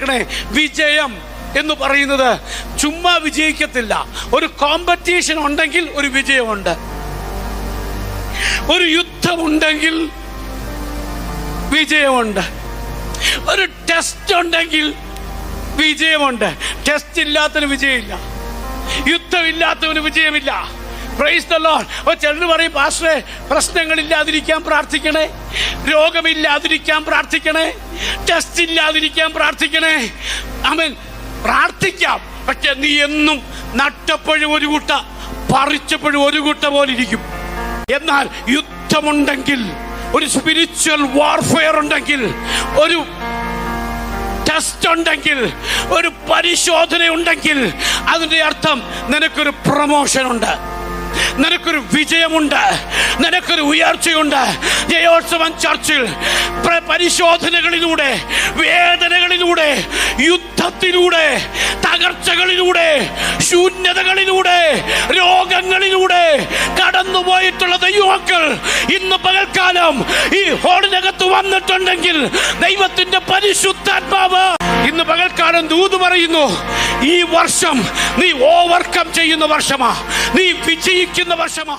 മനസ്സിലാക്കണേ, വിജയം എന്ന് പറയുന്നത് ചുമ്മാ വിജയിക്കത്തില്ല. ഒരു കോമ്പറ്റീഷൻ ഉണ്ടെങ്കിൽ ഒരു വിജയമുണ്ട്. ഒരു യുദ്ധമുണ്ടെങ്കിൽ വിജയമുണ്ട്. ഒരു ടെസ്റ്റ് ഉണ്ടെങ്കിൽ വിജയമുണ്ട്. ടെസ്റ്റ് ഇല്ലാത്തതിന് വിജയമില്ല, യുദ്ധമില്ലാത്തവന് വിജയമില്ല. Praise the lord. അപ്പോൾ ചിലർ പറയും, പാസ്റ്ററെ പ്രശ്നങ്ങളില്ലാതിരിക്കാൻ പ്രാർത്ഥിക്കണേ, രോഗമില്ലാതിരിക്കാൻ പ്രാർത്ഥിക്കണേ, ടെസ്റ്റ് ഇല്ലാതിരിക്കാൻ പ്രാർത്ഥിക്കണേ. ആമേൻ, പ്രാർത്ഥിക്കാം. പക്ഷെ നീ എന്നും നട്ടപ്പോഴും ഒരു കൂട്ട, പറിച്ചപ്പോഴും ഒരു കൂട്ട പോലെ ഇരിക്കും. എന്നാൽ യുദ്ധമുണ്ടെങ്കിൽ, ഒരു സ്പിരിച്വൽ വാർഫെയർ ഉണ്ടെങ്കിൽ, ഒരു ടെസ്റ്റ് ഉണ്ടെങ്കിൽ, ഒരു പരിശോധന ഉണ്ടെങ്കിൽ, അതിൻ്റെ അർത്ഥം നിനക്കൊരു പ്രൊമോഷൻ ഉണ്ട്, നിനക്കൊരു വിജയമുണ്ട്, നിനക്കൊരു ഉയർച്ചയുണ്ട്. ജയോത്സവം ചർച്ചിൽ പരിശോധനകളിലൂടെ, വേദനകളിലൂടെ, യുദ്ധത്തിലൂടെ, തകർച്ചകളിലൂടെ, ശൂന്യതകളിലൂടെ, രോഗങ്ങളിലൂടെ കടന്നുപോയിട്ടുള്ള ദൈവമക്കൾ ഇന്ന് പകൽക്കാലം ഈ ഹോളിനകത്ത് വന്നിട്ടുണ്ടെങ്കിൽ ദൈവത്തിന്റെ പരിശുദ്ധാത്മാവ് ഇന്ന് പകൽക്കാലം ദൂത് പറയുന്നു, ഈ വർഷം നീ ഓവർകം ചെയ്യുന്ന വർഷമാ, നീ വിജയിക്കുന്ന വർഷമാ.